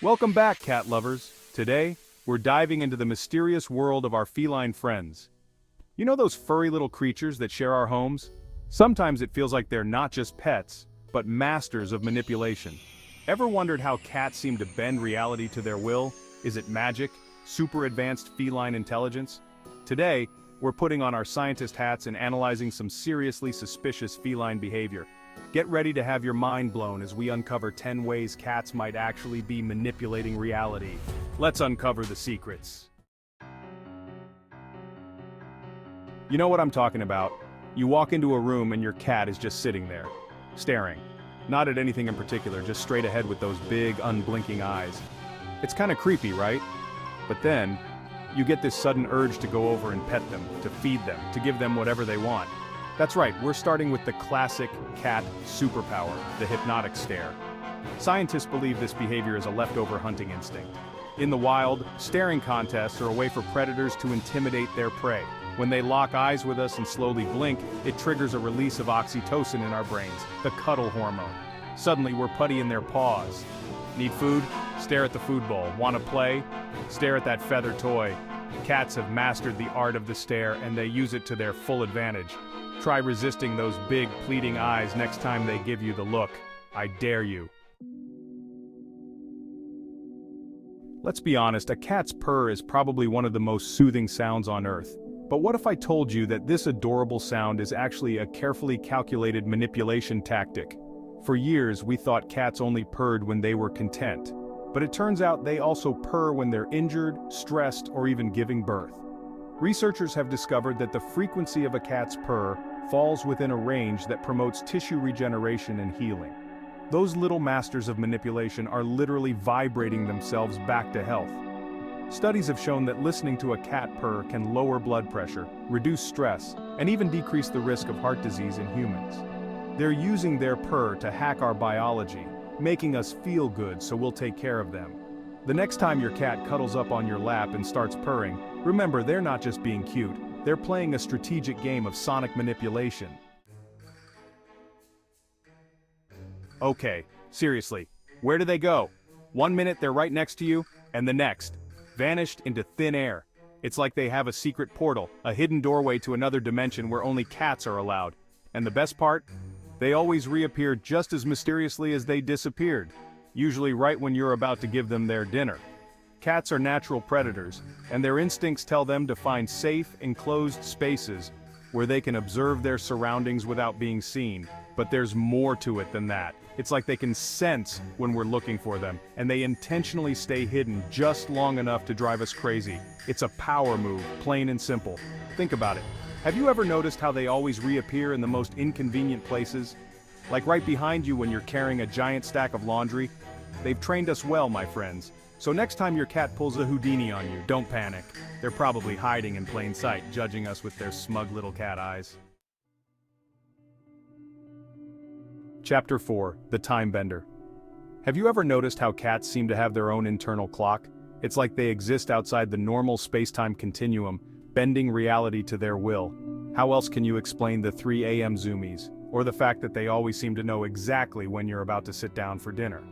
Welcome back, cat lovers. Today, we're diving into the mysterious world of our feline friends. You know those furry little creatures that share our homes? Sometimes it feels like they're not just pets, but masters of manipulation. Ever wondered how cats seem to bend reality to their will? Is it magic? Super advanced feline intelligence? Today, we're putting on our scientist hats and analyzing some seriously suspicious feline behavior. Get ready to have your mind blown as we uncover 10 ways cats might actually be manipulating reality. Let's uncover the secrets. You know what I'm talking about. You walk into a room and your cat is just sitting there, staring. Not at anything in particular, just straight ahead with those big, unblinking eyes. It's kind of creepy, right? But then, you get this sudden urge to go over and pet them, to feed them, to give them whatever they want. That's right, we're starting with the classic cat superpower, the hypnotic stare. Scientists believe this behavior is a leftover hunting instinct. In the wild, staring contests are a way for predators to intimidate their prey. When they lock eyes with us and slowly blink, it triggers a release of oxytocin in our brains, the cuddle hormone. Suddenly we're putty in their paws. Need food? Stare at the food bowl. Want to play? Stare at that feather toy. Cats have mastered the art of the stare and they use it to their full advantage. Try resisting those big, pleading eyes next time they give you the look. I dare you. Let's be honest, a cat's purr is probably one of the most soothing sounds on earth. But what if I told you that this adorable sound is actually a carefully calculated manipulation tactic? For years, we thought cats only purred when they were content. But it turns out they also purr when they're injured, stressed, or even giving birth. Researchers have discovered that the frequency of a cat's purr falls within a range that promotes tissue regeneration and healing. Those little masters of manipulation are literally vibrating themselves back to health. Studies have shown that listening to a cat purr can lower blood pressure, reduce stress, and even decrease the risk of heart disease in humans. They're using their purr to hack our biology, making us feel good so we'll take care of them. The next time your cat cuddles up on your lap and starts purring, remember they're not just being cute, they're playing a strategic game of sonic manipulation. Okay, seriously, where do they go? 1 minute they're right next to you, and the next, vanished into thin air. It's like they have a secret portal, a hidden doorway to another dimension where only cats are allowed. And the best part? They always reappear just as mysteriously as they disappeared, usually right when you're about to give them their dinner. Cats are natural predators, and their instincts tell them to find safe, enclosed spaces where they can observe their surroundings without being seen. But there's more to it than that. It's like they can sense when we're looking for them, and they intentionally stay hidden just long enough to drive us crazy. It's a power move, plain and simple. Think about it. Have you ever noticed how they always reappear in the most inconvenient places? Like right behind you when you're carrying a giant stack of laundry? They've trained us well, my friends. So next time your cat pulls a Houdini on you, don't panic. They're probably hiding in plain sight, judging us with their smug little cat eyes. Chapter 4, The Time Bender. Have you ever noticed how cats seem to have their own internal clock? It's like they exist outside the normal space-time continuum, bending reality to their will. How else can you explain the 3 a.m. zoomies, or the fact that they always seem to know exactly when you're about to sit down for dinner?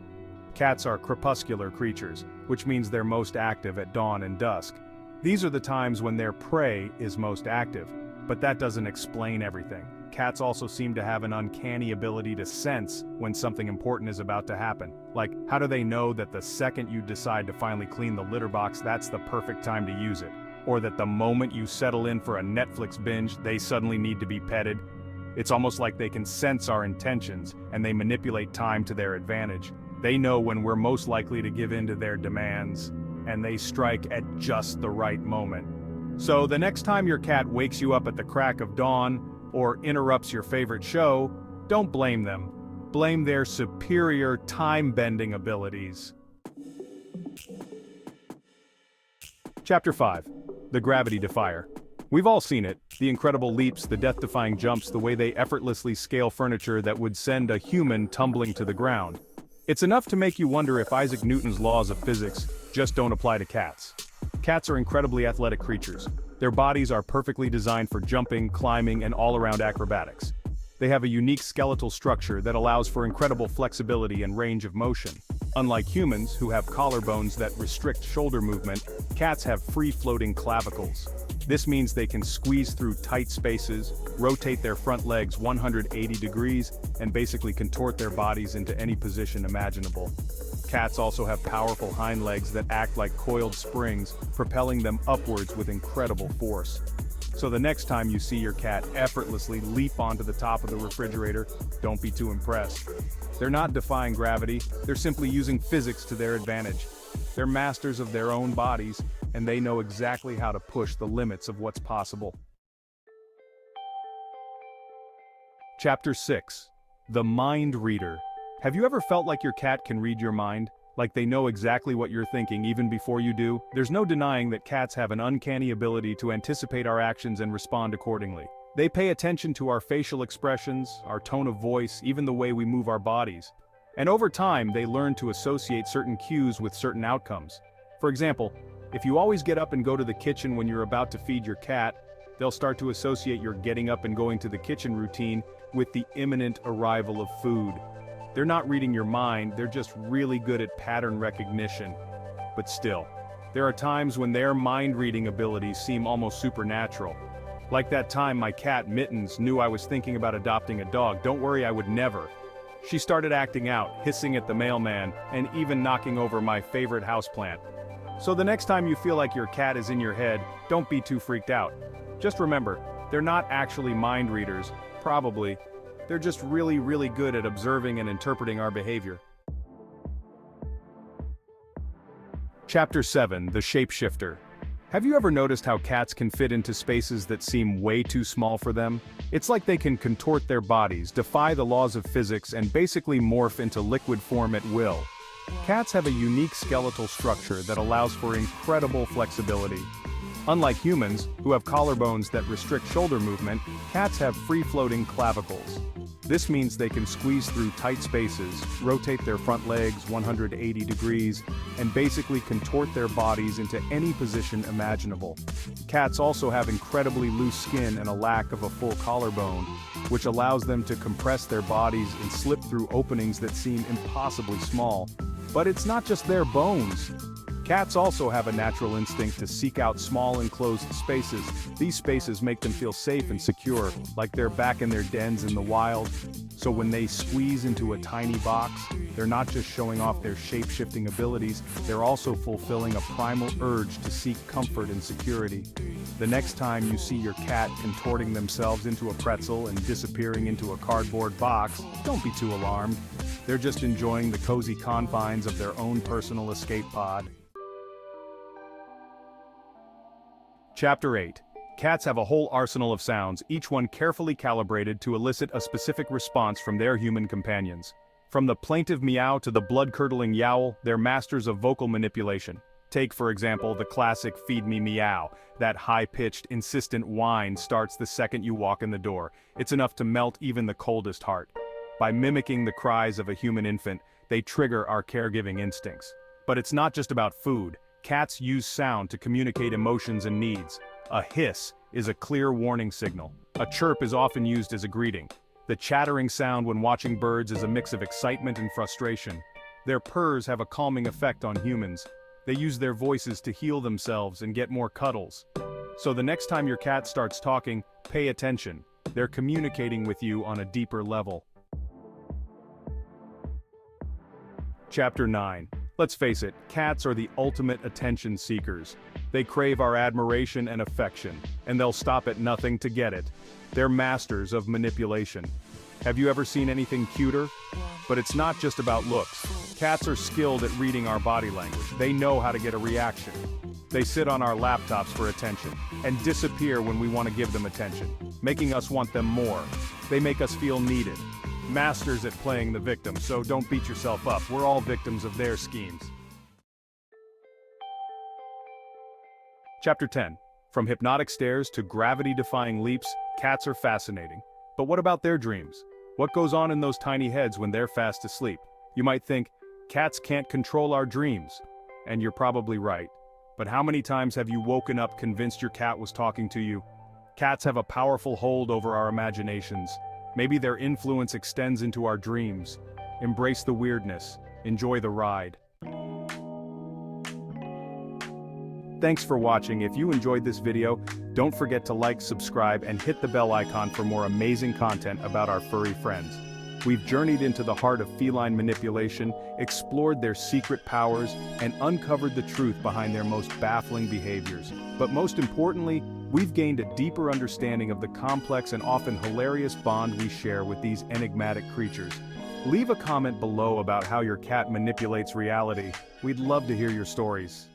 Cats are crepuscular creatures, which means they're most active at dawn and dusk. These are the times when their prey is most active, but that doesn't explain everything. Cats also seem to have an uncanny ability to sense when something important is about to happen. Like, how do they know that the second you decide to finally clean the litter box, that's the perfect time to use it? Or that the moment you settle in for a Netflix binge, they suddenly need to be petted? It's almost like they can sense our intentions, and they manipulate time to their advantage. They know when we're most likely to give in to their demands, and they strike at just the right moment. So the next time your cat wakes you up at the crack of dawn, or interrupts your favorite show, don't blame them. Blame their superior time-bending abilities. Chapter 5. The Gravity Defier. We've all seen it, the incredible leaps, the death-defying jumps, the way they effortlessly scale furniture that would send a human tumbling to the ground. It's enough to make you wonder if Isaac Newton's laws of physics just don't apply to cats. Cats are incredibly athletic creatures. Their bodies are perfectly designed for jumping, climbing, and all-around acrobatics. They have a unique skeletal structure that allows for incredible flexibility and range of motion. Unlike humans, who have collarbones that restrict shoulder movement, cats have free-floating clavicles. This means they can squeeze through tight spaces, rotate their front legs 180 degrees, and basically contort their bodies into any position imaginable. Cats also have powerful hind legs that act like coiled springs, propelling them upwards with incredible force. So the next time you see your cat effortlessly leap onto the top of the refrigerator, don't be too impressed. They're not defying gravity, they're simply using physics to their advantage. They're masters of their own bodies, and they know exactly how to push the limits of what's possible. Chapter 6. The Mind Reader. Have you ever felt like your cat can read your mind? Like they know exactly what you're thinking even before you do? There's no denying that cats have an uncanny ability to anticipate our actions and respond accordingly. They pay attention to our facial expressions, our tone of voice, even the way we move our bodies. And over time, they learn to associate certain cues with certain outcomes. For example, if you always get up and go to the kitchen when you're about to feed your cat, they'll start to associate your getting up and going to the kitchen routine with the imminent arrival of food. They're not reading your mind, they're just really good at pattern recognition. But still, there are times when their mind-reading abilities seem almost supernatural. Like that time my cat Mittens knew I was thinking about adopting a dog. Don't worry, I would never. She started acting out, hissing at the mailman, and even knocking over my favorite houseplant. So the next time you feel like your cat is in your head, don't be too freaked out. Just remember, they're not actually mind readers, probably. They're just really good at observing and interpreting our behavior. Chapter 7. The Shapeshifter. Have you ever noticed how cats can fit into spaces that seem way too small for them? It's like they can contort their bodies, defy the laws of physics, and basically morph into liquid form at will. Cats have a unique skeletal structure that allows for incredible flexibility. Unlike humans, who have collarbones that restrict shoulder movement, cats have free-floating clavicles. This means they can squeeze through tight spaces, rotate their front legs 180 degrees, and basically contort their bodies into any position imaginable. Cats also have incredibly loose skin and a lack of a full collarbone, which allows them to compress their bodies and slip through openings that seem impossibly small. But it's not just their bones. Cats also have a natural instinct to seek out small enclosed spaces. These spaces make them feel safe and secure, like they're back in their dens in the wild. So when they squeeze into a tiny box, they're not just showing off their shape-shifting abilities, they're also fulfilling a primal urge to seek comfort and security. The next time you see your cat contorting themselves into a pretzel and disappearing into a cardboard box, don't be too alarmed. They're just enjoying the cozy confines of their own personal escape pod. Chapter 8. Cats have a whole arsenal of sounds, each one carefully calibrated to elicit a specific response from their human companions. From the plaintive meow to the blood-curdling yowl, they're masters of vocal manipulation. Take, for example, the classic feed me meow. That high-pitched, insistent whine starts the second you walk in the door. It's enough to melt even the coldest heart. By mimicking the cries of a human infant, they trigger our caregiving instincts. But it's not just about food. Cats use sound to communicate emotions and needs. A hiss is a clear warning signal. A chirp is often used as a greeting. The chattering sound when watching birds is a mix of excitement and frustration. Their purrs have a calming effect on humans. They use their voices to heal themselves and get more cuddles. So the next time your cat starts talking, pay attention. They're communicating with you on a deeper level. Chapter 9. Let's face it, cats are the ultimate attention seekers. They crave our admiration and affection, and they'll stop at nothing to get it. They're masters of manipulation. Have you ever seen anything cuter? But it's not just about looks. Cats are skilled at reading our body language. They know how to get a reaction. They sit on our laptops for attention, and disappear when we want to give them attention, making us want them more. They make us feel needed. Masters at playing the victim, so don't beat yourself up. We're all victims of their schemes. Chapter 10. From hypnotic stares to gravity-defying leaps, cats are fascinating. But what about their dreams? What goes on in those tiny heads when they're fast asleep? You might think, cats can't control our dreams. And you're probably right. But how many times have you woken up convinced your cat was talking to you? Cats have a powerful hold over our imaginations. Maybe their influence extends into our dreams. Embrace the weirdness. Enjoy the ride. Thanks for watching. If you enjoyed this video, don't forget to like, subscribe, and hit the bell icon for more amazing content about our furry friends. We've journeyed into the heart of feline manipulation, explored their secret powers, and uncovered the truth behind their most baffling behaviors. But most importantly, we've gained a deeper understanding of the complex and often hilarious bond we share with these enigmatic creatures. Leave a comment below about how your cat manipulates reality. We'd love to hear your stories.